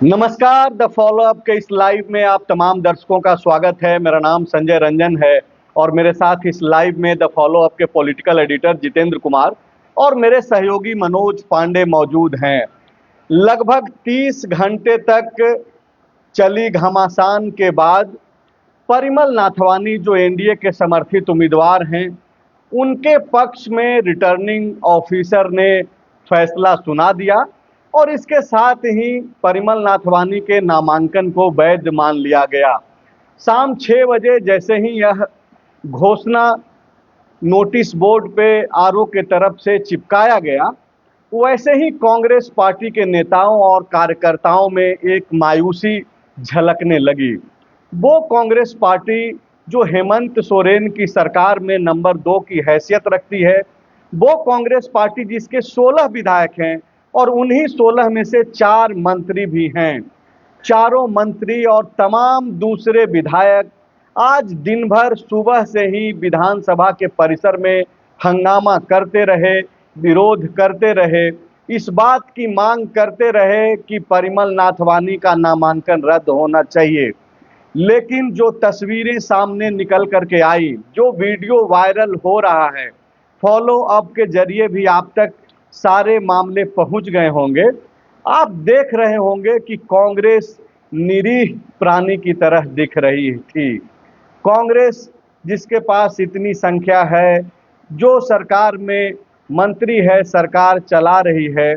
नमस्कार। The follow up के इस लाइव में आप तमाम दर्शकों का स्वागत है। मेरा नाम संजय रंजन है और मेरे साथ इस लाइव में द फॉलो अप के पॉलिटिकल एडिटर जितेंद्र कुमार और मेरे सहयोगी मनोज पांडे मौजूद हैं। लगभग 30 घंटे तक चली घमासान के बाद परिमल नाथवानी जो एनडीए के समर्थित उम्मीदवार हैं, उनके पक्ष में रिटर्निंग ऑफिसर ने फैसला सुना दिया और इसके साथ ही परिमल नाथवानी के नामांकन को वैध मान लिया गया। शाम 6 बजे जैसे ही यह घोषणा नोटिस बोर्ड पे आरओ के तरफ से चिपकाया गया, वैसे ही कांग्रेस पार्टी के नेताओं और कार्यकर्ताओं में एक मायूसी झलकने लगी। वो कांग्रेस पार्टी जो हेमंत सोरेन की सरकार में नंबर 2 की हैसियत रखती है, वो कांग्रेस पार्टी जिसके 16 विधायक हैं और उन्हीं 16 में से 4 मंत्री भी हैं। चारों मंत्री और तमाम दूसरे विधायक आज दिन भर सुबह से ही विधानसभा के परिसर में हंगामा करते रहे, विरोध करते रहे, इस बात की मांग करते रहे कि परिमल नाथवानी का नामांकन रद्द होना चाहिए। लेकिन जो तस्वीरें सामने निकल करके आई, जो वीडियो वायरल हो रहा है, फॉलो अप के जरिए भी आप तक सारे मामले पहुंच गए होंगे। आप देख रहे होंगे कि कांग्रेस निरीह प्राणी की तरह दिख रही थी। कांग्रेस जिसके पास इतनी संख्या है, जो सरकार में मंत्री है, सरकार चला रही है,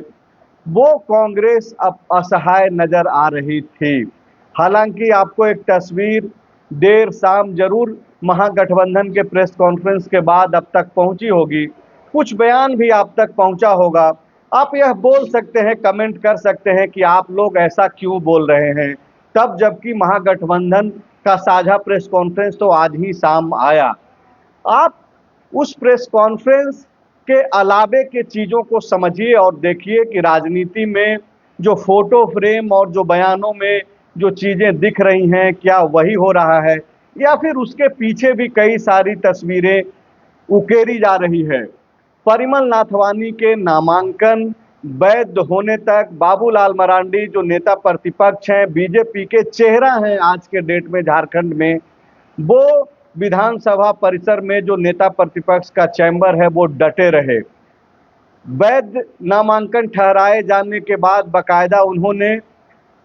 वो कांग्रेस अब असहाय नजर आ रही थी। हालांकि आपको एक तस्वीर देर शाम जरूर महागठबंधन के प्रेस कॉन्फ्रेंस के बाद अब तक पहुंची होगी, कुछ बयान भी आप तक पहुंचा होगा। आप यह बोल सकते हैं, कमेंट कर सकते हैं कि आप लोग ऐसा क्यों बोल रहे हैं, तब जबकि महागठबंधन का साझा प्रेस कॉन्फ्रेंस तो आज ही शाम आया। आप उस प्रेस कॉन्फ्रेंस के अलावे के चीज़ों को समझिए और देखिए कि राजनीति में जो फोटो फ्रेम और जो बयानों में जो चीज़ें दिख रही हैं, क्या वही हो रहा है या फिर उसके पीछे भी कई सारी तस्वीरें उकेरी जा रही है। परिमल नाथवानी के नामांकन वैध होने तक बाबूलाल मरांडी जो नेता प्रतिपक्ष हैं, बीजेपी के चेहरा हैं आज के डेट में झारखंड में, वो विधानसभा परिसर में जो नेता प्रतिपक्ष का चैम्बर है वो डटे रहे। वैध नामांकन ठहराए जाने के बाद बाकायदा उन्होंने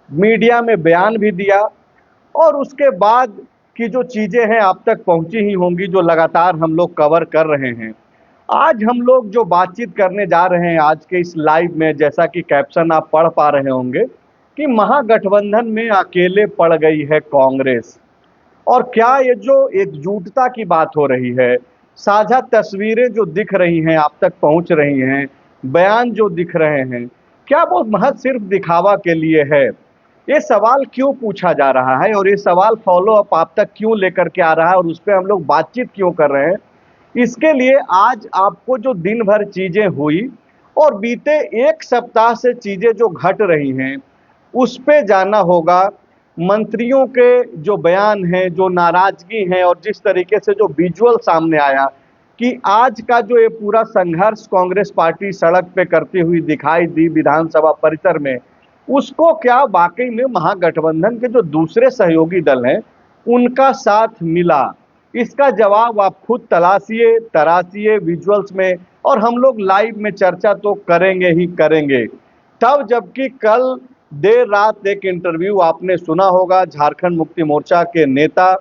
मीडिया में बयान भी दिया और उसके बाद की जो चीज़ें हैं आप तक पहुंची ही होंगी, जो लगातार हम लोग कवर कर रहे हैं। आज हम लोग जो बातचीत करने जा रहे हैं आज के इस लाइव में, जैसा कि कैप्शन आप पढ़ पा रहे होंगे कि महागठबंधन में अकेले पड़ गई है कांग्रेस। और क्या ये जो एकजुटता की बात हो रही है, साझा तस्वीरें जो दिख रही हैं आप तक पहुंच रही हैं, बयान जो दिख रहे हैं, क्या वो महज सिर्फ दिखावा के लिए है? ये सवाल क्यों पूछा जा रहा है और ये सवाल फॉलो अप आप तक क्यों लेकर के आ रहा है और उस पर हम लोग बातचीत क्यों कर रहे हैं? इसके लिए आज आपको जो दिन भर चीज़ें हुई और बीते 1 सप्ताह से चीज़ें जो घट रही हैं, उस पे जाना होगा। मंत्रियों के जो बयान हैं, जो नाराजगी है और जिस तरीके से जो विजुअल सामने आया कि आज का जो ये पूरा संघर्ष कांग्रेस पार्टी सड़क पे करती हुई दिखाई दी विधानसभा परिसर में, उसको क्या वाकई में महागठबंधन के जो दूसरे सहयोगी दल हैं उनका साथ मिला? इसका जवाब आप खुद तलाशिए, तराशिए विजुअल्स में, और हम लोग लाइव में चर्चा तो करेंगे ही करेंगे। तब जबकि कल देर रात एक इंटरव्यू आपने सुना होगा झारखंड मुक्ति मोर्चा के नेता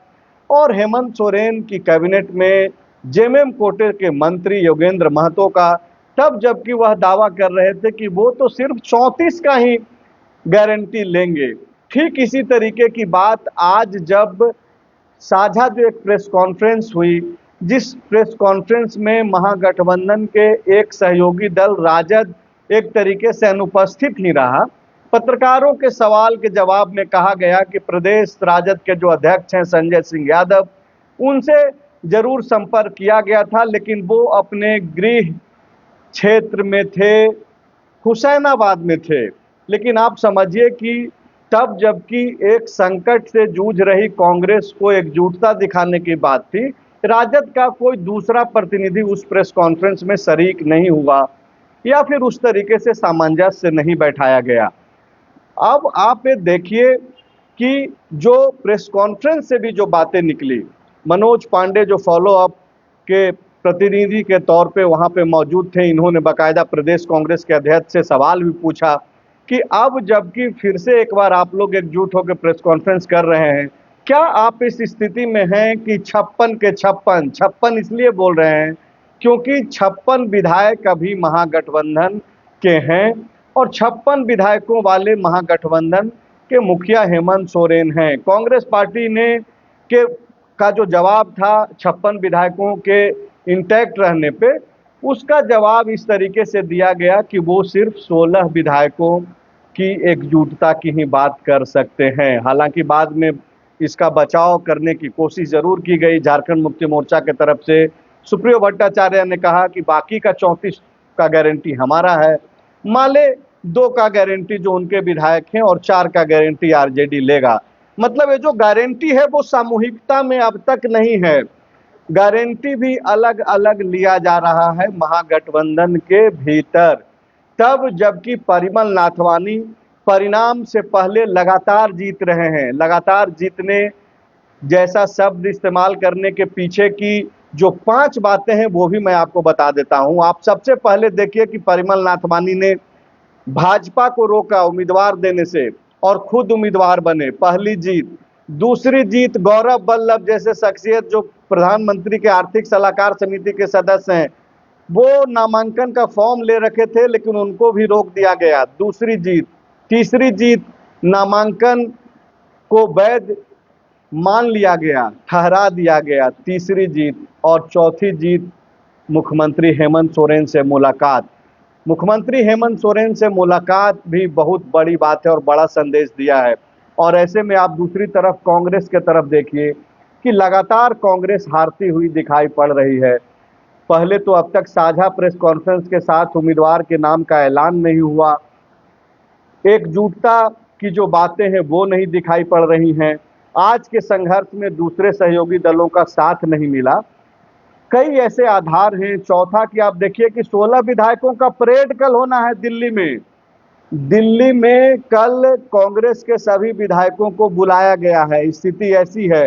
और हेमंत सोरेन की कैबिनेट में जेएमएम कोटे के मंत्री योगेंद्र महतो का, तब जबकि वह दावा कर रहे थे कि वो तो सिर्फ 34 का ही गारंटी लेंगे। ठीक इसी तरीके की बात आज जब साझा जो एक प्रेस कॉन्फ्रेंस हुई, जिस प्रेस कॉन्फ्रेंस में महागठबंधन के एक सहयोगी दल राजद एक तरीके से अनुपस्थित ही रहा, पत्रकारों के सवाल के जवाब में कहा गया कि प्रदेश राजद के जो अध्यक्ष हैं संजय सिंह यादव, उनसे जरूर संपर्क किया गया था लेकिन वो अपने गृह क्षेत्र में थे, हुसैनाबाद में थे। लेकिन आप समझिए कि तब जबकि एक संकट से जूझ रही कांग्रेस को एकजुटता दिखाने की बात थी, राजद का कोई दूसरा प्रतिनिधि उस प्रेस कॉन्फ्रेंस में शरीक नहीं हुआ या फिर उस तरीके से सामंजस्य नहीं बैठाया गया। अब आप ये देखिए कि जो प्रेस कॉन्फ्रेंस से भी जो बातें निकली, मनोज पांडे जो फॉलो अप के प्रतिनिधि के तौर पे वहां पे मौजूद थे, इन्होंने बाकायदा प्रदेश कांग्रेस के अध्यक्ष से सवाल भी पूछा कि अब जबकि फिर से एक बार आप लोग एकजुट होकर प्रेस कॉन्फ्रेंस कर रहे हैं, क्या आप इस स्थिति में हैं कि 56 के 56 56 इसलिए बोल रहे हैं क्योंकि 56 विधायक अभी महागठबंधन के हैं और 56 विधायकों वाले महागठबंधन के मुखिया हेमंत सोरेन हैं। कांग्रेस पार्टी ने के का जो जवाब था 56 विधायकों के इंटैक्ट रहने पे, उसका जवाब इस तरीके से दिया गया कि वो सिर्फ 16 विधायकों की एकजुटता की ही बात कर सकते हैं। हालांकि बाद में इसका बचाव करने की कोशिश जरूर की गई झारखंड मुक्ति मोर्चा के तरफ से। सुप्रियो भट्टाचार्य ने कहा कि बाकी का 34 का गारंटी हमारा है, माले 2 का गारंटी जो उनके विधायक हैं और 4 का गारंटी आरजेडी लेगा। मतलब ये जो गारंटी है वो सामूहिकता में अब तक नहीं है, गारंटी भी अलग अलग लिया जा रहा है महागठबंधन के भीतर। तब जबकि परिमल नाथवानी परिणाम से पहले लगातार जीत रहे हैं। लगातार जीतने जैसा शब्द इस्तेमाल करने के पीछे की जो 5 बातें हैं वो भी मैं आपको बता देता हूं। आप सबसे पहले देखिए कि परिमल नाथवानी ने भाजपा को रोका उम्मीदवार देने से और खुद उम्मीदवार बने, पहली जीत। दूसरी जीत, गौरव वल्लभ जैसे शख्सियत जो प्रधानमंत्री के आर्थिक सलाहकार समिति के सदस्य हैं, वो नामांकन का फॉर्म ले रखे थे लेकिन उनको भी रोक दिया गया, दूसरी जीत। तीसरी जीत, नामांकन को वैध मान लिया गया, ठहरा दिया गया, तीसरी जीत। और चौथी जीत, मुख्यमंत्री हेमंत सोरेन से मुलाकात। मुख्यमंत्री हेमंत सोरेन से मुलाकात भी बहुत बड़ी बात है और बड़ा संदेश दिया है। और ऐसे में आप दूसरी तरफ कांग्रेस के तरफ देखिए कि लगातार कांग्रेस हारती हुई दिखाई पड़ रही है। पहले तो अब तक साझा प्रेस कॉन्फ्रेंस के साथ उम्मीदवार के नाम का ऐलान नहीं हुआ, एकजुटता की जो बातें हैं वो नहीं दिखाई पड़ रही हैं। आज के संघर्ष में दूसरे सहयोगी दलों का साथ नहीं मिला। कई ऐसे आधार हैं। चौथा कि आप देखिए कि 16 विधायकों का परेड कल होना है दिल्ली में। दिल्ली में कल कांग्रेस के सभी विधायकों को बुलाया गया है। स्थिति ऐसी है।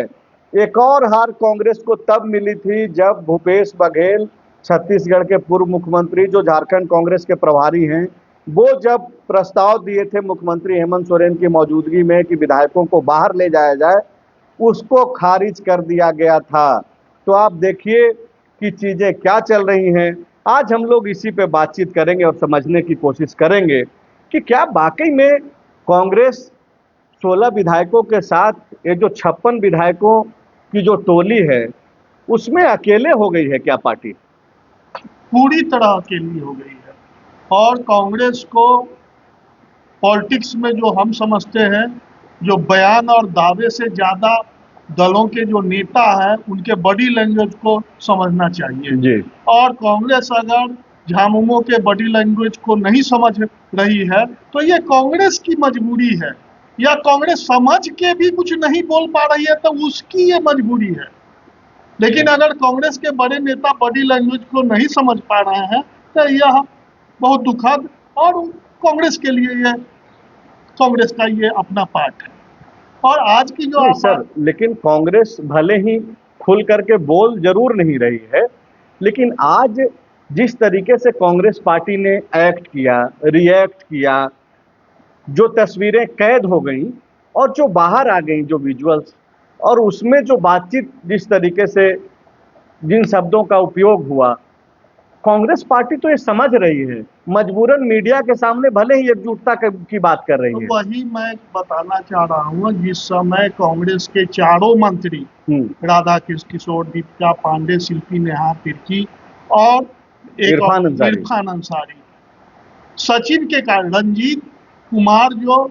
एक और हार कांग्रेस को तब मिली थी जब भूपेश बघेल, छत्तीसगढ़ के पूर्व मुख्यमंत्री जो झारखंड कांग्रेस के प्रभारी हैं, वो जब प्रस्ताव दिए थे मुख्यमंत्री हेमंत सोरेन की मौजूदगी में कि विधायकों को बाहर ले जाया जाए, उसको खारिज कर दिया गया था। तो आप देखिए कि चीजें क्या चल रही हैं। आज हम लोग इसी पे बातचीत करेंगे और समझने की कोशिश करेंगे कि क्या वाकई में कांग्रेस 16 विधायकों के साथ ये जो 56 विधायकों की जो टोली है उसमें अकेले हो गई है क्या पार्टी? पूरी तरह अकेली हो गई है। और कांग्रेस को पॉलिटिक्स में जो हम समझते हैं, जो बयान और दावे से ज्यादा दलों के जो नेता हैं उनके बॉडी लैंग्वेज को समझना चाहिए जी। और कांग्रेस अगर झामुमो के बॉडी लैंग्वेज को नहीं समझ रही है तो ये कांग्रेस की मजबूरी है, या कांग्रेस समझ के भी कुछ नहीं बोल पा रही है तो उसकी ये मजबूरी है। लेकिन अगर कांग्रेस के बड़े नेता बॉडी लैंग्वेज को नहीं समझ पा रहे हैं तो यह बहुत दुखद और कांग्रेस के लिए ये कांग्रेस का ये अपना पार्ट है। और आज की जो सर, लेकिन कांग्रेस भले ही खुल करके बोल जरूर नहीं रही है, लेकिन आज जिस तरीके से कांग्रेस पार्टी ने एक्ट किया, रिएक्ट किया, जो तस्वीरें कैद हो गई और जो बाहर आ गई, जो विजुअल्स, और उसमें जो बातचीत जिस तरीके से जिन शब्दों का उपयोग हुआ, कांग्रेस पार्टी तो ये समझ रही है, मजबूरन मीडिया के सामने भले ही एकजुटता की बात कर रही है। तो वही मैं बताना चाह रहा हूँ, जिस समय कांग्रेस के चारों मंत्री राधा कृष्ण किशोर, दीपिका पांडे, शिल्पी नेहा तिर्की और इरफान अंसारी सचिव के कारण, रंजीत कुमार जो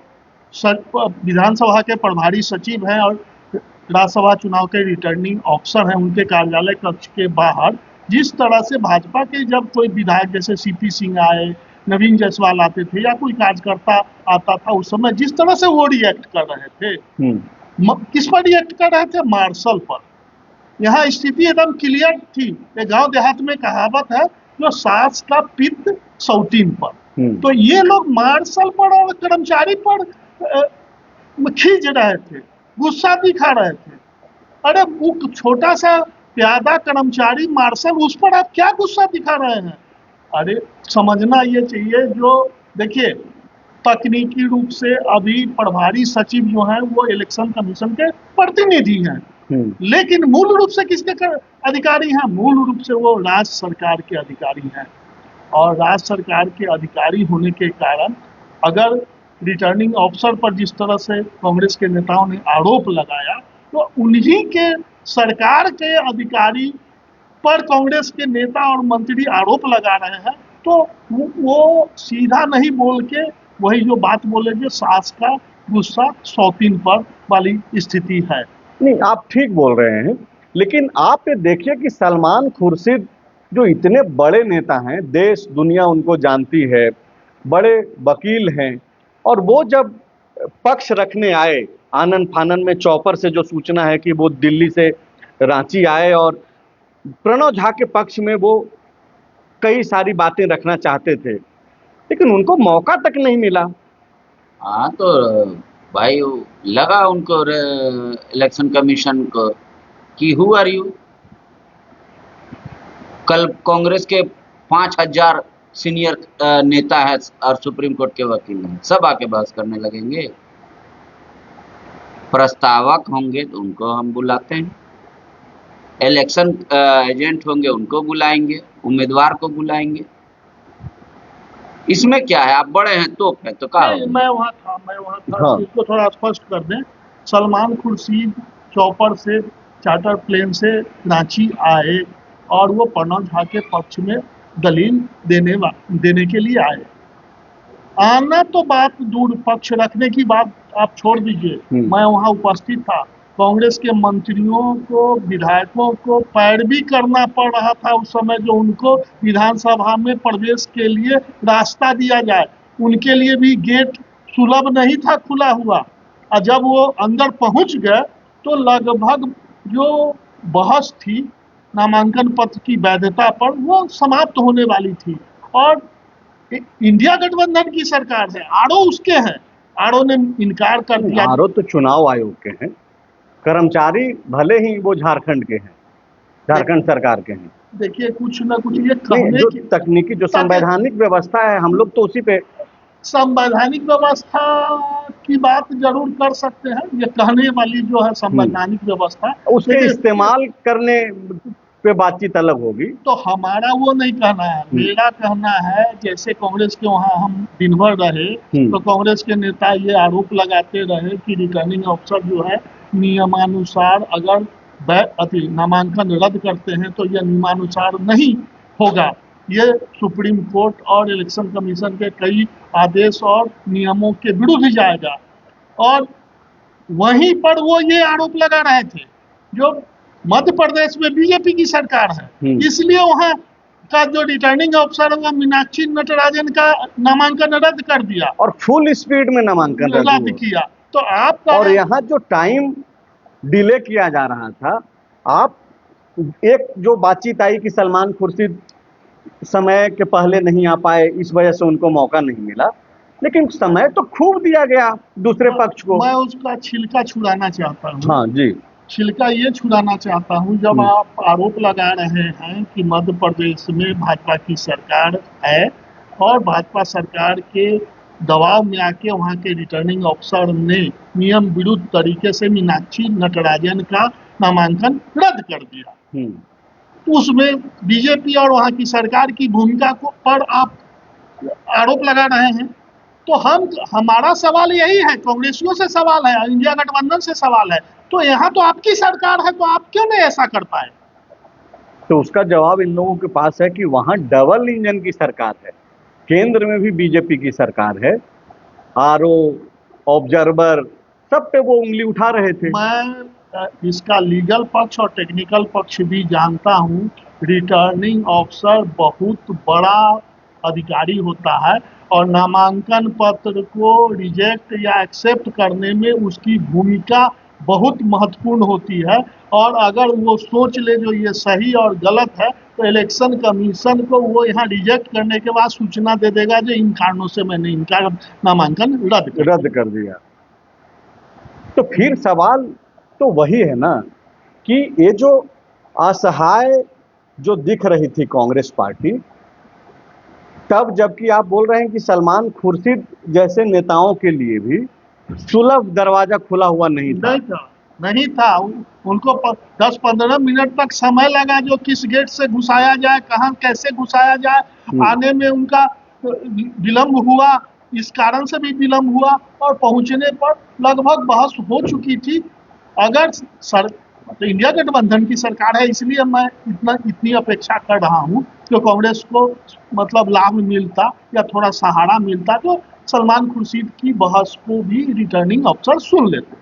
विधानसभा के प्रभारी सचिव हैं और राज्यसभा चुनाव के रिटर्निंग ऑफिसर हैं, उनके कार्यालय कक्ष के बाहर जिस तरह से भाजपा के जब कोई विधायक जैसे सीपी सिंह आए, नवीन जायसवाल आते थे या कोई कार्यकर्ता आता था, उस समय जिस तरह से वो रिएक्ट कर रहे थे, किस पर रिएक्ट कर रहे थे? मार्शल पर। यहाँ स्थिति एकदम क्लियर थी। गांव देहात में कहावत है, जो सास का पित्त सौतीन पर। तो ये लोग मार्शल पर और कर्मचारी पर खींच रहे थे, गुस्सा दिखा रहे थे। अरे वो छोटा सा प्यादा कर्मचारी मार्शल, उस पर आप क्या गुस्सा दिखा रहे हैं? अरे समझना ये चाहिए, जो देखिए तकनीकी रूप से अभी प्रभारी सचिव जो हैं वो इलेक्शन कमीशन के प्रतिनिधि हैं, लेकिन मूल रूप से किसके अधिकारी हैं? मूल रूप से वो राज्य सरकार के अधिकारी हैं। और राज्य सरकार के अधिकारी होने के कारण अगर रिटर्निंग ऑफिसर पर जिस तरह से कांग्रेस के नेताओं ने आरोप लगाया, तो उन्हीं के सरकार के अधिकारी पर कांग्रेस के नेता और मंत्री आरोप लगा रहे हैं, तो वो सीधा नहीं बोल के वही जो बात बोलेंगे, सास का गुस्सा सौतीन पर वाली स्थिति है। नहीं, आप ठीक बोल रहे हैं, लेकिन आप ये देखिए कि सलमान खुर्शीद जो इतने बड़े नेता हैं, देश दुनिया उनको जानती है, बड़े वकील हैं, और वो जब पक्ष रखने आए आनन फानन में, चौपर से जो सूचना है कि वो दिल्ली से रांची आए और प्रणव झा के पक्ष में वो कई सारी बातें रखना चाहते थे, लेकिन उनको मौका तक नहीं मिला। हाँ, तो भाई लगा उनको इलेक्शन कमीशन को कि हु आर यू। कल कांग्रेस के 5000 सीनियर नेता है और सुप्रीम कोर्ट के वकील हैं, सब आके बहस करने लगेंगे। प्रस्तावक होंगे तो उनको हम बुलाते हैं, इलेक्शन एजेंट होंगे उनको बुलाएंगे, उम्मीदवार को बुलाएंगे। इसमें क्या है? आप बड़े हैं तो है तो कहा? मैं वहाँ था हाँ। इसको थोड़ा स्पष्ट कर दें। सलमान खुर्शीद चौपर से चार्टर प्लेन से रांची आए और वो प्रणव झा के पक्ष में दलील देने के लिए आए। आना तो बात दूर, पक्ष रखने की बात आप छोड़ दीजिए, मैं वहाँ उपस्थित था। कांग्रेस के मंत्रियों को, विधायकों को पैरवी करना पड़ रहा था उस समय, जो उनको विधानसभा में प्रवेश के लिए रास्ता दिया जाए, उनके लिए भी गेट सुलभ नहीं था खुला हुआ। और जब वो अंदर पहुंच गए तो लगभग जो बहस थी नामांकन पत्र की वैधता पर, वो समाप्त होने वाली थी। और इंडिया गठबंधन की सरकार है, आरओ उसके हैं, आरओ ने इनकार कर दिया। आरओ तो चुनाव आयोग के हैं, कर्मचारी भले ही वो झारखंड के हैं, झारखंड सरकार के हैं। देखिए कुछ ना कुछ ये कहने जो तकनीकी जो संवैधानिक व्यवस्था है, हम लोग तो उसी पे संवैधानिक व्यवस्था की बात जरूर कर सकते हैं। ये कहने वाली जो है संवैधानिक व्यवस्था, उसके इस्तेमाल करने पे बातचीत अलग होगी। तो हमारा वो नहीं कहना है, मेरा कहना है जैसे कांग्रेस के वहाँ हम दिन भर रहे तो कांग्रेस के नेता ये आरोप लगाते रहे कि रिटर्निंग ऑफिसर जो है नियमानुसार अगर नामांकन रद्द करते हैं तो यह नियमानुसार नहीं होगा। ये सुप्रीम कोर्ट और इलेक्शन कमीशन के कई आदेश और नियमों के विरुद्ध जाएगा। और वहीं पर वो ये आरोप लगा रहे थे, जो मध्य प्रदेश में बीजेपी की सरकार है, इसलिए वहाँ का जो रिटर्निंग ऑफिसर है मीनाक्षी नटराजन का नामांकन रद्द कर दिया और फुल स्पीड में नामांकन रद्द किया। तो आप और यहाँ जो टाइम डिले किया जा रहा था, आप एक जो बातचीत आई कि सलमान खुर्शीद समय के पहले नहीं आ पाए, इस वजह से उनको मौका नहीं मिला, लेकिन समय तो खूब दिया गया दूसरे पक्ष को। मैं उसका छिलका छुड़ाना चाहता हूँ। हाँ जी, छिलका ये छुड़ाना चाहता हूँ, जब आप आरोप लगा रहे हैं कि मध्य प्रदेश में भाजपा की सरकार है और भाजपा सरकार के दबाव में आके वहाँ के रिटर्निंग ऑफिसर ने नियम विरुद्ध तरीके से मीनाक्षी नटराजन का नामांकन रद्द कर दिया, उसमें बीजेपी और वहाँ की सरकार की भूमिका को पर आप आरोप लगा रहे हैं। तो हमारा सवाल यही है, कांग्रेसियों से सवाल है, इंडिया गठबंधन से सवाल है, तो यहाँ तो आपकी सरकार है, तो आप क्यों नहीं ऐसा कर पाए? तो उसका जवाब इन लोगों के पास है कि वहाँ डबल इंजन की सरकार है, केंद्र में भी बीजेपी की सरकार है, आरओ ऑब्जर्वर सब पे वो उंगली उठा रहे थे। मैं इसका लीगल पक्ष और टेक्निकल पक्ष भी जानता हूँ। रिटर्निंग ऑफिसर बहुत बड़ा अधिकारी होता है और नामांकन पत्र को रिजेक्ट या एक्सेप्ट करने में उसकी भूमिका बहुत महत्वपूर्ण होती है। और अगर वो सोच ले जो ये सही और गलत है, तो इलेक्शन कमीशन को वो यहाँ रिजेक्ट करने के बाद सूचना दे देगा जो इन कारणों से मैंने इनका नामांकन रद्द कर दिया। तो फिर सवाल तो वही है ना कि ये जो असहाय जो दिख रही थी कांग्रेस पार्टी, तब जबकि आप बोल रहे हैं कि सलमान खुर्शीद जैसे नेताओं के लिए भी सुलभ दरवाजा खुला हुआ नहीं था। नहीं था। उनको 10-15 मिनट तक समय लगा, जो किस गेट से घुसाया जाए, कहां कैसे घुसाया जाए, आने में उनका विलंब हुआ, इस कारण से भी विलंब हुआ, और पहुंचने पर लगभग बहस हो चुकी थी। अगर तो इंडिया गठबंधन की सरकार है, इसलिए मैं इतनी अपेक्षा कर रहा हूं कि कांग्रेस को मतलब लाभ मिलता या थोड़ा सहारा मिलता, तो सलमान खुर्शीद की बहस को भी रिटर्निंग अफसर सुन लेते,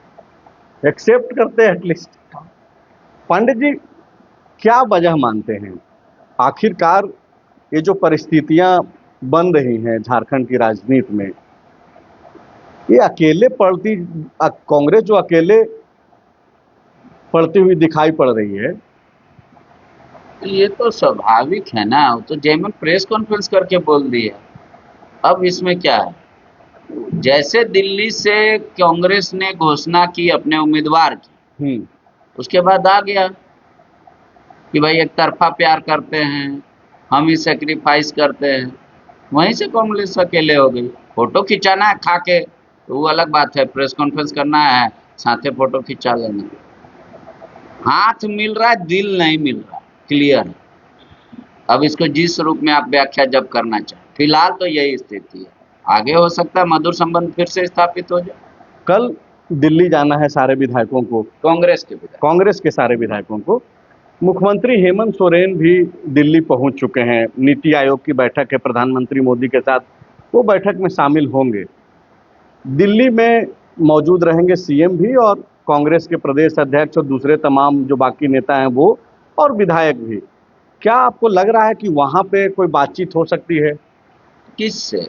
एक्सेप्ट करते हैं एटलीस्ट। पंडित जी, क्या वजह मानते हैं आखिरकार ये जो परिस्थितियां बन रही हैं झारखंड की राजनीति में, ये अकेले पड़ती कांग्रेस जो अकेले पड़ती हुई दिखाई पड़ रही है? ये तो स्वाभाविक है ना, वो तो जयमन प्रेस कॉन्फ्रेंस करके बोल दिया। अब इसमें क्या है, जैसे दिल्ली से कांग्रेस ने घोषणा की अपने उम्मीदवार की, उसके बाद आ गया कि भाई एक तरफा प्यार करते हैं, हम ही सेक्रीफाइस करते हैं, वहीं से कांग्रेस अकेले हो गई। फोटो खिंचाना है खा के तो वो अलग बात है, प्रेस कॉन्फ्रेंस करना है साथे फोटो खिंचा लेना। हाथ मिल रहा है, दिल नहीं मिल रहा, क्लियर है। अब इसको जिस रूप में आप व्याख्या जब करना चाहें, फिलहाल तो यही स्थिति है। आगे हो सकता है मधुर संबंध फिर से स्थापित हो जाए। कल दिल्ली जाना है सारे विधायकों को, कांग्रेस के सारे विधायकों को। मुख्यमंत्री हेमंत सोरेन भी दिल्ली पहुंच चुके हैं। नीति आयोग की बैठक है प्रधानमंत्री मोदी के साथ, वो बैठक में शामिल होंगे। दिल्ली में मौजूद रहेंगे सीएम भी और कांग्रेस के प्रदेश अध्यक्ष और दूसरे तमाम जो बाकी नेता हैं वो, और विधायक भी। क्या आपको लग रहा है कि वहां पे कोई बातचीत हो सकती है? किससे?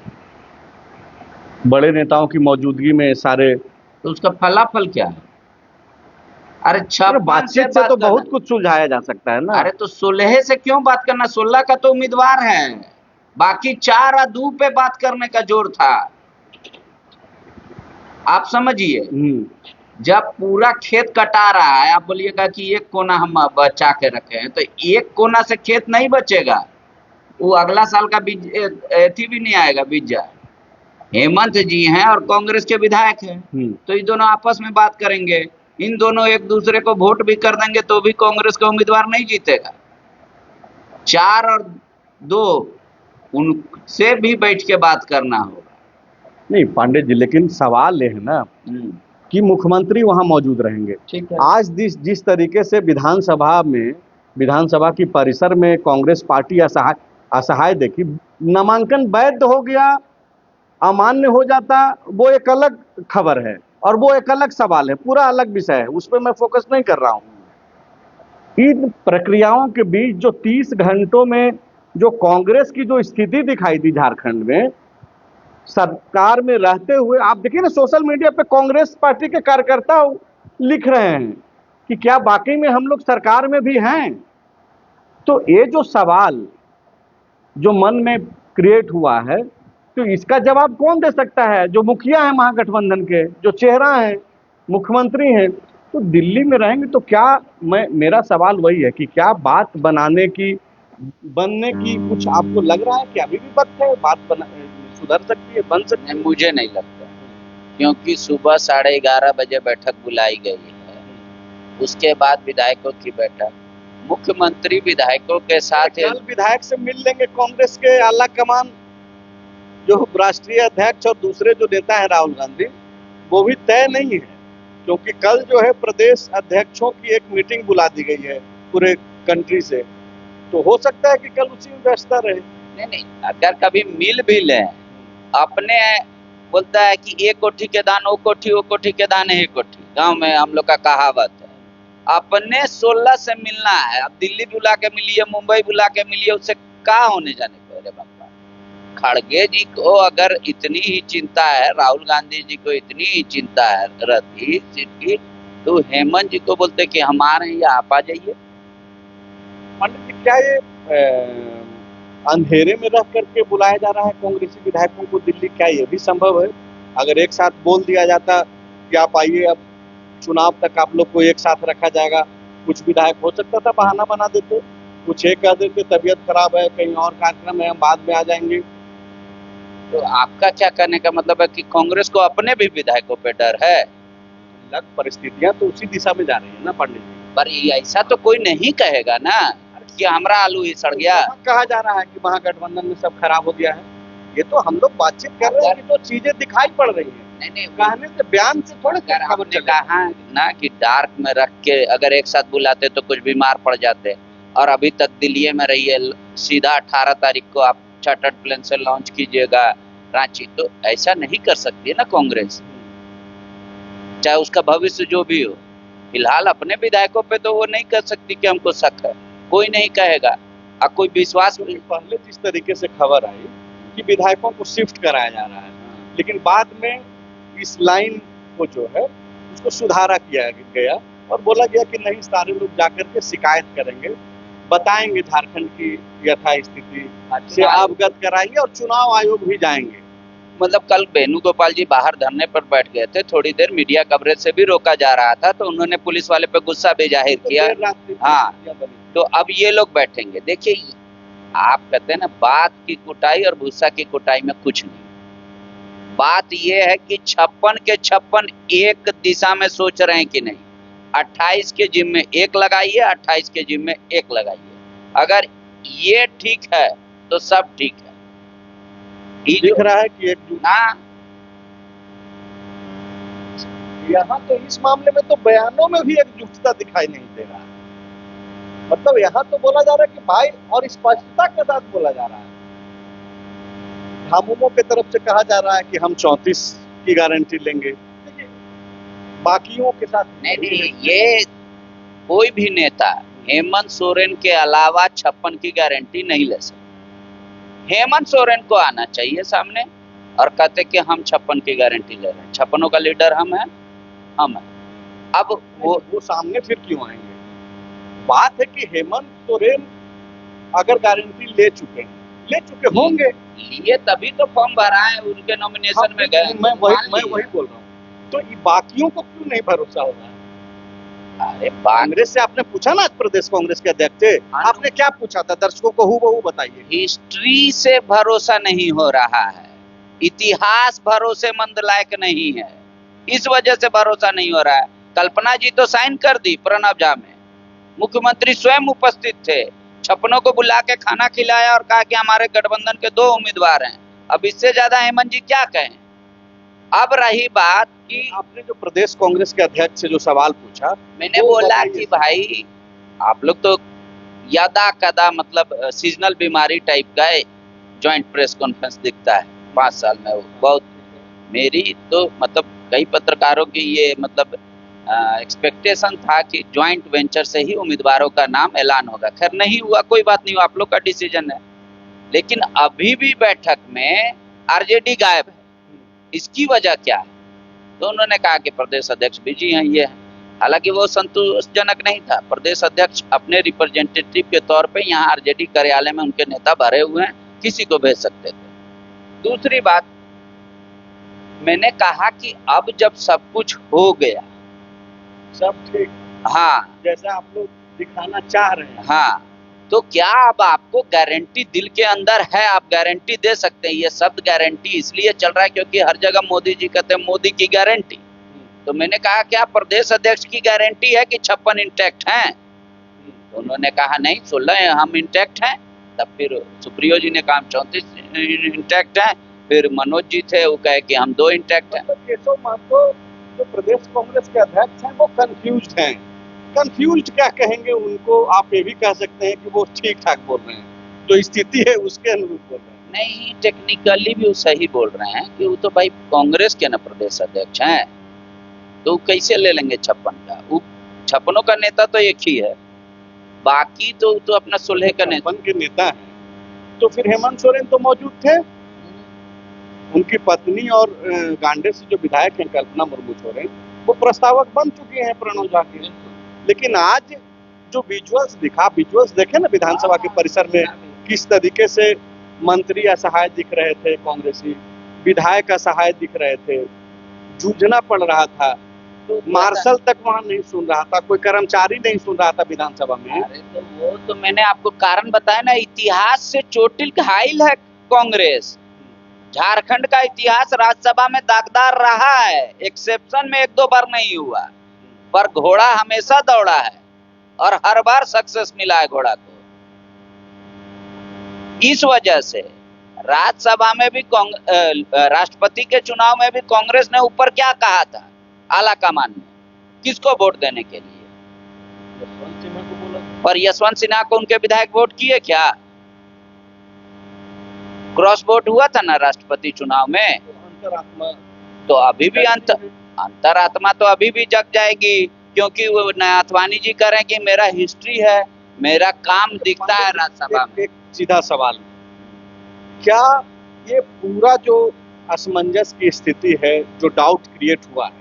बड़े नेताओं की मौजूदगी में सारे। तो उसका फलाफल क्या है? अरे बातचीत से तो बहुत कुछ सुलझाया जा सकता है ना। अरे तो 16 से क्यों बात करना? 16 का तो उम्मीदवार है, बाकी 4 अदू पे बात करने का जोर था। आप समझिए, जब पूरा खेत कटा रहा है, आप बोलिएगा कि एक कोना हम बचा के रखे हैं, तो एक कोना से खेत नहीं बचेगा, वो अगला साल का बीज एथी भी नहीं आएगा, बीज जाए। हेमंत जी हैं और कांग्रेस के विधायक हैं, तो ये दोनों आपस में बात करेंगे। इन दोनों एक दूसरे को वोट भी कर देंगे तो भी कांग्रेस का उम्मीदवार नहीं जीतेगा। 4 और 2 उनसे भी बैठ के बात करना होगा। नहीं पांडे जी, लेकिन सवाल ये है ना कि मुख्यमंत्री वहां मौजूद रहेंगे। ठीक है। आज जिस तरीके से विधानसभा की परिसर में कांग्रेस पार्टी असहाय देखी, नामांकन वैध हो गया, अमान्य हो जाता, वो एक अलग खबर है और वो एक अलग सवाल है, पूरा अलग विषय है, उस पर मैं फोकस नहीं कर रहा हूं। इन प्रक्रियाओं के बीच जो 30 घंटों में जो कांग्रेस की जो स्थिति दिखाई दी झारखंड में, सरकार में रहते हुए, आप देखिए ना सोशल मीडिया पे कांग्रेस पार्टी के कार्यकर्ता लिख रहे हैं कि क्या वाकई में हम लोग सरकार में भी हैं। तो ये जो सवाल जो मन में क्रिएट हुआ है, तो इसका जवाब कौन दे सकता है? जो मुखिया है महागठबंधन के, जो चेहरा है, मुख्यमंत्री हैं, तो दिल्ली में रहेंगे तो क्या, मेरा सवाल वही है कि क्या बात बनने की कुछ आपको लग रहा है कि अभी भी बात सुधर सकती है, बन सकती है? मुझे नहीं लगता, क्योंकि सुबह 11:30 बजे बैठक बुलाई गई है, उसके बाद विधायकों की बैठक, मुख्यमंत्री विधायकों के साथ कल विधायक से मिल लेंगे कांग्रेस के आला कमान, जो राष्ट्रीय अध्यक्ष और दूसरे जो नेता है राहुल गांधी, वो भी तय नहीं है, क्योंकि कल जो है प्रदेश अध्यक्षों की एक मीटिंग बुला दी गई है पूरे कंट्री से, तो हो सकता है कि कल उसी में व्यस्तता रहे। नहीं, अगर कभी मिल भी ले, अपने बोलता है कि एक कोठी के दान वो कोठी के दान एक कोठी, गांव में हम लोग का कहावत है। अपने 16 से मिलना है, अब दिल्ली बुला के मिलिए, मुंबई बुला के मिलिए, उससे क्या होने जाने को? अरे बाबा, खड़गे जी को अगर इतनी ही चिंता है, राहुल गांधी जी को इतनी ही चिंता है रहती सिर्फ, तो हेमंत जी को बोलते कि हम आ रहे हैं या आप आ जाइए। पंडित जी, क्या ये अंधेरे में रह करके बुलाया जा रहा है कांग्रेसी विधायकों को दिल्ली? क्या ये भी संभव है? अगर एक साथ बोल दिया जाता कि आप आइए, अब चुनाव तक आप लोग को एक साथ रखा जाएगा। कुछ विधायक हो सकता था बहाना बना देते, कुछ एक कह देते तबीयत खराब है, कहीं और कार्यक्रम है, हम बाद में आ जाएंगे। तो आपका क्या कहने का मतलब है कि कांग्रेस को अपने भी विधायकों पे डर है? लग परिस्थितियां तो उसी दिशा में जा रही है ना पंडित जी। पर ऐसा तो कोई नहीं कहेगा ना कि हमारा आलू ही सड़ गया। कहा जा रहा है कि महागठबंधन में सब खराब हो गया है। ये तो हम लोग बातचीत कर रहे हैं कि जो चीजें दिखाई पड़ रही है, नहीं कहने से बयान से थोड़े खबर हमने कहा ना कि डार्क में रख के अगर एक साथ बुलाते तो कुछ बीमार पड़ जाते, और अभी तक दिल्ली में रही है, सीधा 18 तारीख को आप चार्टर्ड प्लेन से लॉन्च कीजिएगा रांची, तो ऐसा नहीं कर सकती है ना कांग्रेस, चाहे उसका भविष्य जो भी हो। फिलहाल अपने विधायकों पे तो वो नहीं कर सकती कि हमको शक है, कोई नहीं कहेगा। अब कोई विश्वास नहीं। पहले जिस तरीके से खबर आई कि विधायकों को शिफ्ट कराया जा रहा है, लेकिन बाद में इस लाइन को जो है उसको सुधारा किया गया और बोला गया कि नहीं, सारे लोग जाकर के शिकायत करेंगे, बताएंगे झारखंड की यथा स्थिति से अवगत कराएंगे और चुनाव आयोग भी जाएंगे। मतलब कल वेणुगोपाल जी बाहर धरने पर बैठ गए थे, थोड़ी देर मीडिया कवरेज से भी रोका जा रहा था, तो उन्होंने पुलिस वाले पे गुस्सा भी जाहिर किया। हाँ, तो अब ये लोग बैठेंगे। देखिए, आप कहते हैं ना बात की कुटाई और भूसा की कुटाई में कुछ नहीं। बात ये है कि 56 के 56 एक दिशा में सोच रहे हैं कि नहीं। 28 के जिम में एक लगाइए, 28 के जिम में एक लगाइए। अगर ये ठीक है तो सब ठीक है। दिख रहा है कि एक यहाँ तो इस मामले में तो बयानों में भी एकजुटता दिखाई नहीं दे रहा है। मतलब यहाँ तो बोला जा रहा है कि भाई, और स्पष्टता के साथ बोला जा रहा है। झामुमो की तरफ से कहा जा रहा है कि हम 34 की गारंटी लेंगे, बाकियों के साथ नहीं, ये कोई भी नेता हेमंत सोरेन के अलावा 56 की गारंटी नहीं ले सकता। हेमंत सोरेन को आना चाहिए सामने और कहते कि हम 56 की गारंटी ले रहे हैं, 56 का लीडर हम हैं। अब वो सामने फिर क्यों आएंगे? बात है कि हेमंत सोरेन अगर गारंटी ले चुके होंगे, लिए तभी तो फॉर्म भरा है, उनके नॉमिनेशन में गए। मैं वही बोल रहा हूँ। तो बाकियों को क्यों नहीं भरोसा हो रहा है? अरे कांग्रेस से आपने पूछा ना, आज प्रदेश कांग्रेस के अध्यक्ष थे, आपने क्या पूछा था? दर्शकों को हूबहू बताइए। हिस्ट्री से भरोसा नहीं हो रहा है, इतिहास भरोसेमंद लायक नहीं है, इस वजह से भरोसा नहीं हो रहा है। कल्पना जी तो साइन कर दी प्रणब झा में, मुख्यमंत्री स्वयं उपस्थित थे, 56 को बुला के खाना खिलाया और कहा कि हमारे गठबंधन के 2 उम्मीदवार हैं। अब इससे ज्यादा हेमंत जी क्या कहें? अब रही बात कि आपने जो प्रदेश कांग्रेस के अध्यक्ष से जो सवाल पूछा, मैंने बोला कि भाई आप लोग तो यादा कदा मतलब सीजनल बीमारी टाइप का ज्वाइंट प्रेस कॉन्फ्रेंस दिखता है 5 साल में। बहुत मेरी तो मतलब कई पत्रकारों की ये मतलब एक्सपेक्टेशन था कि ज्वाइंट वेंचर से ही उम्मीदवारों का नाम ऐलान होगा। खैर नहीं हुआ, कोई बात नहीं, आप लोग का डिसीजन है। लेकिन अभी भी बैठक में आरजेडी गायब है, इसकी वजह क्या है? तो उन्होंने कहा कि प्रदेश अध्यक्ष बिजी हैं। ये हालांकि वो संतोषजनक नहीं था। प्रदेश अध्यक्ष अपने रिप्रेजेंटेटिव के तौर पे यहाँ आरजेडी कार्यालय में उनके नेता भरे हुए हैं, किसी को भेज सकते थे। दूसरी बात, मैंने कहा कि अब जब सब कुछ हो गया, सब ठीक, हाँ, जैसा आप लोग दिखाना चाह रहे हैं, हाँ, तो क्या अब आपको गारंटी दिल के अंदर है, आप गारंटी दे सकते हैं? ये शब्द गारंटी इसलिए चल रहा है क्योंकि हर जगह मोदी जी कहते हैं मोदी की गारंटी। तो मैंने कहा क्या प्रदेश अध्यक्ष की गारंटी है कि 56 इंटैक्ट हैं? तो उन्होंने कहा नहीं, 16 हम इंटैक्ट हैं। तब फिर सुप्रियो जी ने कहा 34 इंटैक्ट हैं। फिर मनोज जी थे, वो कहे कि हम 2 इंटैक्ट हैं। केशव महतो जो प्रदेश कांग्रेस के अध्यक्ष हैं वो कंफ्यूज्ड हैं। कंफ्यूज्ड क्या कहेंगे उनको? आप ये भी कह सकते हैं कि वो ठीक ठाक बोल रहे हैं, जो स्थिति है उसके अनुरूप बोल रहे हैं। नहीं, टेक्निकली भी वो सही बोल रहे हैं कि वो तो भाई कांग्रेस के ना प्रदेश अध्यक्ष हैं, तो कैसे ले लेंगे 56 का? वो 56 का नेता तो एक ही है, बाकी तो अपना सुलह का नेता है। तो फिर हेमंत सोरेन तो मौजूद थे, उनकी पत्नी और गांडे से जो विधायक हैं कल्पना मुर्मू सोरेन, वो प्रस्तावक बन चुके हैं प्रणब झा के। लेकिन आज जो विजुअल्स देखे ना विधानसभा के परिसर में, किस तरीके से मंत्री असहाय दिख रहे थे, कांग्रेसी विधायक असहाय दिख रहे थे, जूझना पड़ रहा था। मार्शल तक वहाँ नहीं सुन रहा था, कोई कर्मचारी नहीं सुन रहा था विधानसभा में। अरे तो वो तो मैंने आपको कारण बताया ना, इतिहास से चोटिल घायल है कांग्रेस। झारखंड का इतिहास राज्यसभा में दागदार रहा है, एक्सेप्शन में 1-2 बार नहीं हुआ, पर घोड़ा हमेशा दौड़ा है और हर बार सक्सेस मिला है घोड़ा को। इस वजह से राज्यसभा में भी राष्ट्रपति के चुनाव में भी कांग्रेस ने ऊपर क्या कहा था आला कमान में, किसको वोट देने के लिए? यशवंत सिन्हा को बोला। पर यशवंत सिन्हा को उनके विधायक वोट किए क्या? क्रॉस वोट हुआ था ना राष्ट्रपति चुनाव में। अंतरात्मा तो अभी भी अंतरात्मा तो अभी भी जग जाएगी, क्योंकि वो नाथवानी जी कह रहे हैं कि मेरा हिस्ट्री है, मेरा काम दिखता है राज्यसभा में। एक सीधा सवाल, क्या ये पूरा जो असमंजस की स्थिति है, जो डाउट क्रिएट हुआ है,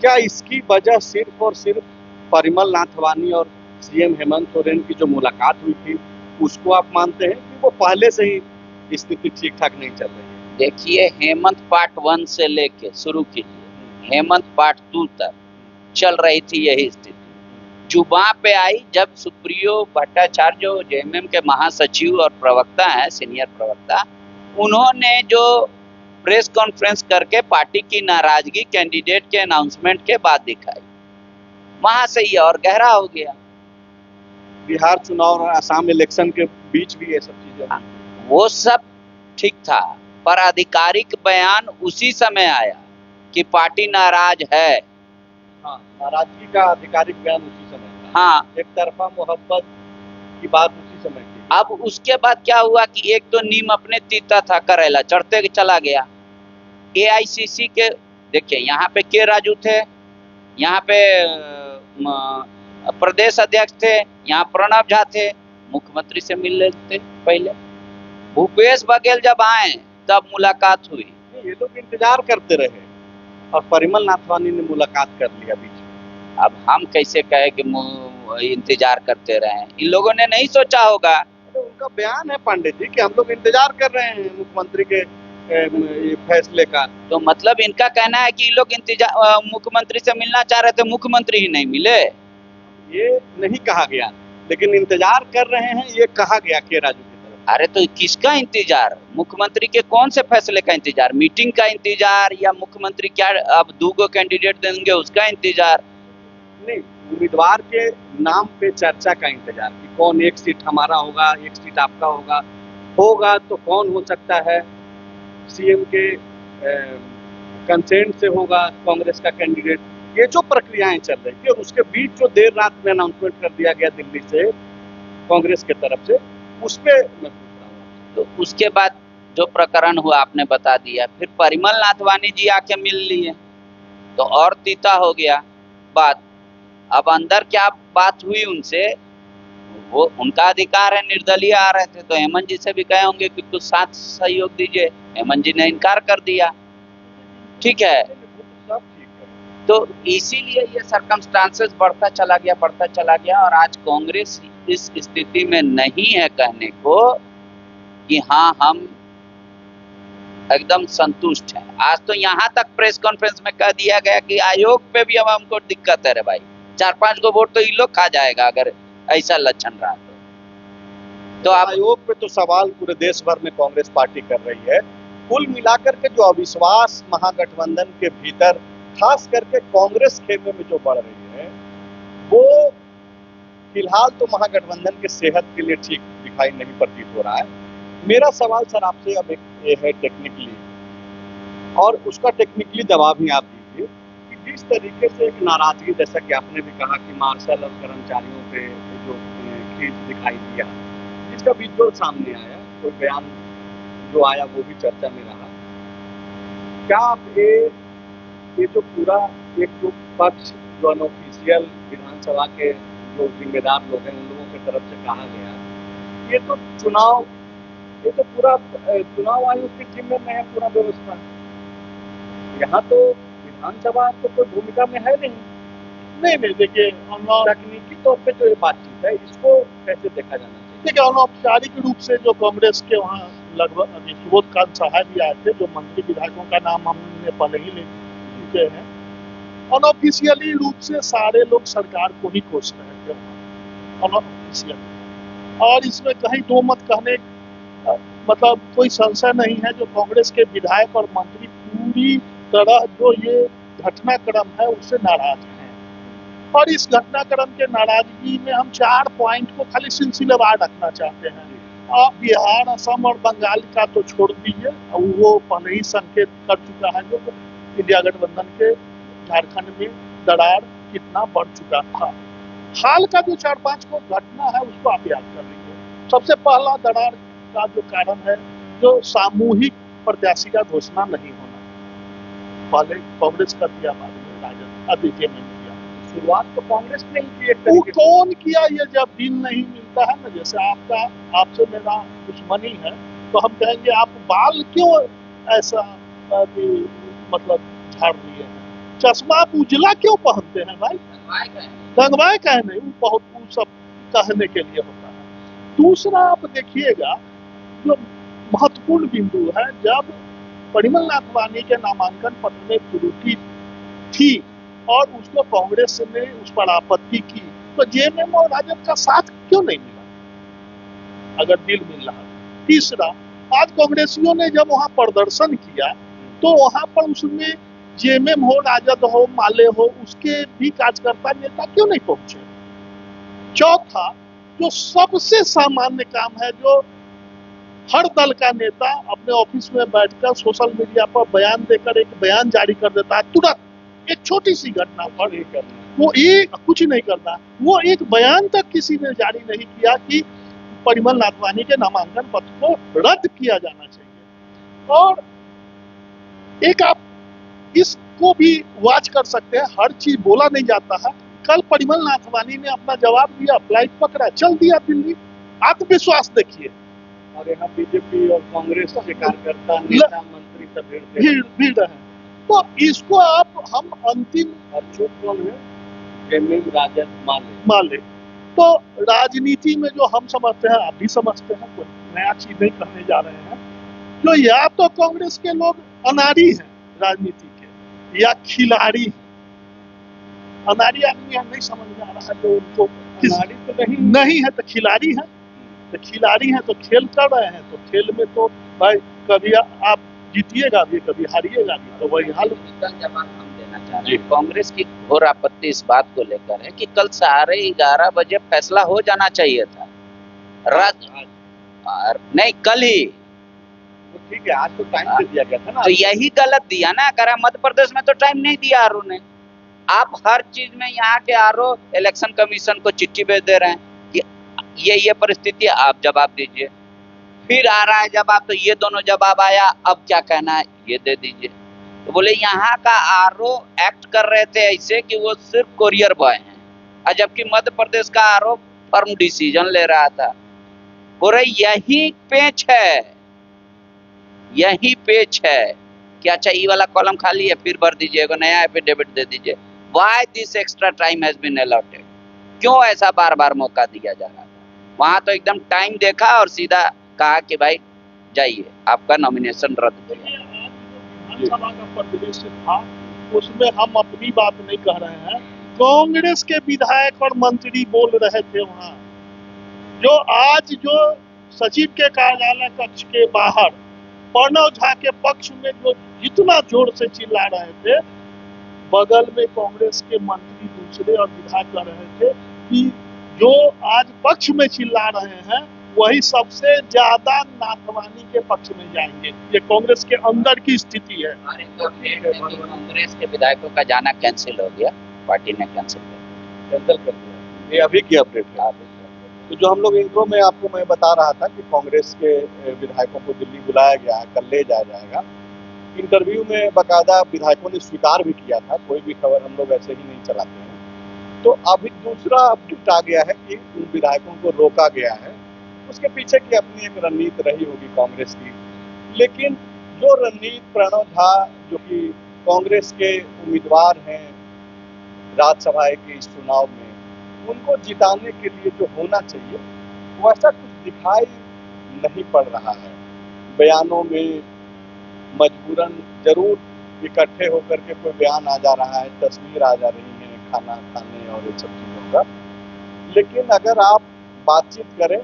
क्या इसकी वजह सिर्फ और सिर्फ परिमल नाथवानी और सीएम हेमंत सोरेन की जो मुलाकात हुई थी उसको आप मानते हैं, कि वो पहले से ही स्थिति ठीक ठाक नहीं चल रही है? देखिए, हेमंत पार्ट 1 से लेके शुरू कीजिए, हेमंत पार्ट 2 तक चल रही थी यही स्थिति। जुबान पे आई जब सुप्रियो भट्टाचार्य जो जेएमएम के महासचिव और प्रवक्ता हैं, सीनियर प्रवक्ता, उन्होंने जो प्रेस कॉन्फ्रेंस करके पार्टी की नाराजगी कैंडिडेट के अनाउंसमेंट के बाद दिखाई, वहां से ये और गहरा हो गया। बिहार चुनाव और असम इलेक्शन के बीच भी ये सब चीजें, वो सब ठीक था, पर आधिकारिक बयान उसी समय आया कि पार्टी नाराज है। हाँ, नाराजगी का आधिकारिक बयान उसी समय था। हाँ, एक तरफा मोहब्बत की बात उसी समय की। अब उसके बाद क्या हुआ कि एक तो नीम अपने तीता था, करेला चढ़ते चला गया। एआईसीसी के देखिए, यहाँ पे के राजू थे, यहाँ पे प्रदेश अध्यक्ष थे, यहाँ प्रणब झा थे, मुख्यमंत्री से मिल लेते पहले। भूपेश बघेल जब आए तब मुलाकात हुई। ये लोग इंतजार करते रहे और परिमल नाथवानी ने मुलाकात कर लिया बीच में। अब हम कैसे कहे कि इंतजार करते रहे? इन लोगों ने नहीं सोचा होगा। तो उनका बयान है पांडे जी कि हम लोग इंतजार कर रहे हैं मुख्यमंत्री के फैसले का। तो मतलब इनका कहना है कि लोग इंतजार, मुख्यमंत्री से मिलना चाह रहे थे, मुख्यमंत्री ही नहीं मिले। ये नहीं कहा गया, लेकिन इंतजार कर रहे हैं ये कहा गया के राजू की तरफ। अरे तो किसका इंतजार? मुख्यमंत्री के कौन से फैसले का इंतजार? मीटिंग का इंतजार, या मुख्यमंत्री क्या अब 2 कैंडिडेट देंगे उसका इंतजार? नहीं, उम्मीदवार के नाम पे चर्चा का इंतजार कि कौन, एक सीट हमारा होगा, एक सीट आपका होगा तो कौन हो सकता है, सीएम के कंसेंट से होगा कांग्रेस का कैंडिडेट। ये जो प्रक्रियाएं चल रही थी और उसके बीच जो देर रात में अनाउंसमेंट कर दिया गया दिल्ली से कांग्रेस के तरफ से, उस पे मैं पूछ रहा हूँ। तो उसके बाद जो प्रकरण हुआ आपने बता दिया, फिर परिमल नाथवानी जी आके मिल लिए तो और तीता हो गया बात। अब अंदर क्या बात हुई उनसे, वो उनका अधिकार है, निर्दलीय आ रहे थे तो हेमंत जी से भी कहे होंगे कि कुछ साथ सहयोग दीजिए, हेमंत जी ने इनकार कर दिया। ठीक है, तो इसीलिए ये सर्कमस्टांसेस बढ़ता चला गया और आज कांग्रेस इस स्थिति में नहीं है कहने को कि हाँ हम एकदम संतुष्ट हैं। आज तो यहाँ तक प्रेस कॉन्फ्रेंस में कह दिया गया कि आयोग पे भी अब हमको दिक्कत है रे भाई, 4-5 को वोट तो ये लोग खा जाएगा अगर ऐसा लक्षण रहा तो आप आयोग पे तो सवाल पूरे देश भर में कांग्रेस पार्टी कर रही है। कुल मिलाकर के जो अविश्वास महागठबंधन के भीतर खास करके कांग्रेस खेमे में जो बढ़ रही है, वो फिलहाल तो महागठबंधन के सेहत के लिए ठीक दिखाई नहीं प्रतीत हो रहा है। मेरा सवाल सर आपसे अब ये है टेक्निकली, और उसका टेक्निकली जवाब ही आप दीजिए कि जिस तरीके से एक नाराजगी, जैसा कि आपने भी कहा कि मार्शल और कर्मचारियों पे जो खींच दिखाई दिया, जिसका विजुअल सामने आया, कोई बयान जो आया वो भी चर्चा में रहा, क्या आप ये जो पूरा एक जो पक्ष जो अनऑफिशियल विधानसभा के जो जिम्मेदार लोग हैं उन लोगों की तरफ से कहा गया, ये तो पूरा चुनाव आयोग के जिम्मे में है पूरा व्यवस्था। यहाँ तो विधानसभा तो कोई भूमिका में है नहीं। देखिए, तकनीकी तौर पे जो ये बातचीत है इसको कैसे देखा जाना चाहिए? देखिए, अनौपचारिक रूप से जो कांग्रेस के वहाँ लगभग अभी सुबोधकांत सहाय भी आए थे, जो मंत्री विधायकों का नाम हमने पहले ही ले चुके हैं, अनऑफिशियली रूप से सारे लोग सरकार को ही कोस रहे थे अनऑफिशियली, और इसमें कहीं दो मत कहने मतलब कोई संशय नहीं है। जो कांग्रेस के विधायक और मंत्री पूरी तरह जो ये घटनाक्रम है उससे नाराज हैं, और इस घटनाक्रम के नाराजगी में हम 4 पॉइंट को खाली सिलसिलेवार रखना चाहते हैं। आप बिहार, असम और बंगाल का तो छोड़ दीजिए, वो पहले ही संकेत कर चुका है जो इंडिया गठबंधन के झारखंड में दरार कितना बढ़ चुका था। हाल का जो 4-5 को घटना है उसको आप याद कर लीजिए। सबसे पहला दरार का जो कारण है जो सामूहिक प्रत्याशी का घोषणा नहीं होना, पहले कांग्रेस कर दिया, बाद में राजद अद्वितीय में किया। शुरुआत तो कांग्रेस ने ही की। वो कौन किया? ये जब दिन नहीं मिलता है ना, जैसे आपसे मेरा दुश्मनी है तो हम कहेंगे आप बाल क्यों ऐसा मतलब झाड़ लिए हैं, चश्मा आप उजला क्यों पहनते हैं भाई, रंगवाए कहे नहीं, वो बहुत वो सब कहने के लिए होता है। दूसरा आप देखिएगा जो महत्वपूर्ण बिंदु है, जब परिमल नाथवानी के नामांकन पत्र में त्रुटि थी और उसको कांग्रेस ने उस पर आपत्ति की, तो जेएमएम और राजद का साथ क्यों नहीं मिला अगर दिल मिल रहा। तीसरा, आज कांग्रेसियों ने जब वहां प्रदर्शन किया तो वहां पर उसमें जेएमएम हो, राजद हो, माले हो, उसके भी कार्यकर्ता नेता क्यों नहीं पहुंचे। चौथा, जो सबसे सामान्य काम है, जो हर दल का नेता अपने ऑफिस में बैठकर सोशल मीडिया पर बयान देकर एक बयान जारी कर देता है तुरंत, एक छोटी सी घटना पर वो एक कुछ नहीं करता, वो एक बयान तक किसी ने जारी नहीं किया कि परिमल नाथवानी के नामांकन पत्र को रद्द किया जाना चाहिए। और एक आप इसको भी वॉच कर सकते हैं, हर चीज बोला नहीं जाता है। कल परिमल नाथवानी ने अपना जवाब दिया, फ्लाइट पकड़ा, चल दिया दिल्ली। आत्मविश्वास देखिए। और यहाँ बीजेपी और कांग्रेस के कार्यकर्ता, नेता, मंत्री सब भीड़ रहे। तो इसको हम अंतिम चुप कौन है, जेएमएम, राजद, माले। तो राजनीति में जो हम समझते हैं आप भी समझते हैं, कोई नया चीज नहीं कहने जा रहे हैं। जो या तो कांग्रेस के लोग अनाड़ी हैं राजनीति के, या खिलाड़ी। अनाड़ी आदमी हम नहीं समझ में आ रहा है जो उनको अनाड़ी तो नहीं है तो खिलाड़ी है, तो खिलाड़ी हैं तो खेल कर रहे हैं, तो खेल में तो भाई कभी आप जीतिएगा भी, कभी हारिएगा भी, तो वही हाल। जवाब हम देना चाह रहे हैं। कांग्रेस की घोर आपत्ति इस बात को लेकर है कि कल 11:30 बजे फैसला हो जाना चाहिए था। नहीं, कल ही। ठीक है, आज तो टाइम दे दिया गया था ना। तो यही गलत दिया ना, करा मध्य प्रदेश में तो टाइम नहीं दिया आरओ ने। आप हर चीज में यहाँ के आरओ इलेक्शन कमीशन को चिट्ठी भेज दे रहे हैं कि ये परिस्थिति है, आप जवाब दीजिए। फिर आ रहा है जवाब, तो ये दोनों जवाब आया, अब क्या कहना है ये दे दीजिए। तो बोले यहाँ का आरओ एक्ट कर रहे थे ऐसे कि वो सिर्फ कोरियर बॉय हैं, और जबकि मध्य प्रदेश का आरओ फर्म डिसीजन ले रहा था। बोले यही पेच है, यही पेच है कि अच्छा ये वाला कॉलम खाली है, फिर भर दीजिए, नया एफिडेविट दे दीजिए। Why this extra time has been allotted? क्यों ऐसा बार बार मौका दिया जा रहा था? वहां तो एकदम टाइम देखा और सीधा कहा कि भाई जाइए, आपका नॉमिनेशन रद्द किया। विधानसभा का परिदृश्य था, उसमें हम अपनी बात नहीं कह रहे हैं, कांग्रेस के विधायक और मंत्री बोल रहे थे वहां। जो आज जो सचिव के कार्यालय कक्ष के बाहर प्रणव झा के पक्ष में जो जितना जोर से चिल्ला रहे थे, बगल में कांग्रेस के मंत्री दूसरे और विधायक कह रहे थे कि जो आज पक्ष में चिल्ला रहे हैं वही सबसे ज्यादा नाथवानी के पक्ष में जाएंगे। ये कांग्रेस के अंदर की स्थिति है। कांग्रेस के विधायकों का जाना कैंसिल हो गया, पार्टी ने कैंसिल कर दिया। ये अभी की अपडेट है। तो जो हम लोग इंट्रो में आपको मैं बता रहा था कि कांग्रेस के विधायकों को दिल्ली बुलाया गया है, कल ले जाया जाएगा। इंटरव्यू में बाकायदा विधायकों ने स्वीकार भी किया था, कोई भी खबर हम लोग ऐसे ही नहीं चलाते हैं। तो अभी दूसरा अपडेट आ गया है कि उन विधायकों को रोका गया है। उसके पीछे की अपनी एक रणनीति रही होगी कांग्रेस की, लेकिन जो रणनीति प्रणव झा जो कि कांग्रेस के उम्मीदवार हैं राज्यसभा के इस चुनाव में, उनको जिताने के लिए जो होना चाहिए वैसा कुछ दिखाई नहीं पड़ रहा है। बयानों में मजबूरन जरूर इकट्ठे होकर के कोई बयान आ जा रहा है, तस्वीर आ जा रही है खाना खाने और ये सब चीज़ों का। लेकिन अगर आप बातचीत करें,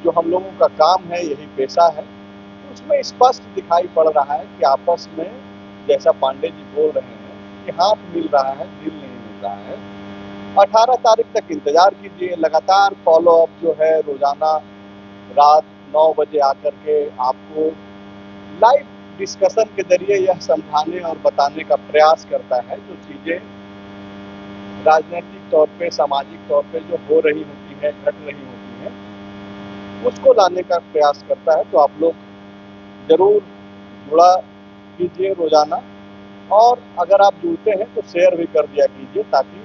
जो हम लोगों का काम है, यही पेशा है, तो उसमें स्पष्ट दिखाई पड़ रहा है कि आपस में जैसा पांडे जी बोल रहे हैं कि हाथ मिल रहा है, दिल नहीं मिल रहा है। 18 तारीख तक इंतजार कीजिए, लगातार फॉलो अप जो है रोजाना रात 9 बजे आकर के आपको लाइव डिस्कशन के जरिए यह समझाने और बताने का प्रयास करता है जो चीजें राजनीतिक तौर पे, सामाजिक तौर पे जो हो रही होती है, घट रही होती है, उसको लाने का प्रयास करता है। तो आप लोग जरूर जुड़ा कीजिए रोजाना, और अगर आप जुड़ते हैं तो शेयर भी कर दिया कीजिए ताकि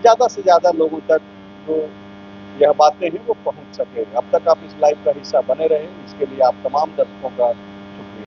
ज़्यादा से ज़्यादा लोगों तक जो यह बातें हैं वो पहुंच सके। अब तक आप इस लाइव का हिस्सा बने रहें, इसके लिए आप तमाम दर्शकों का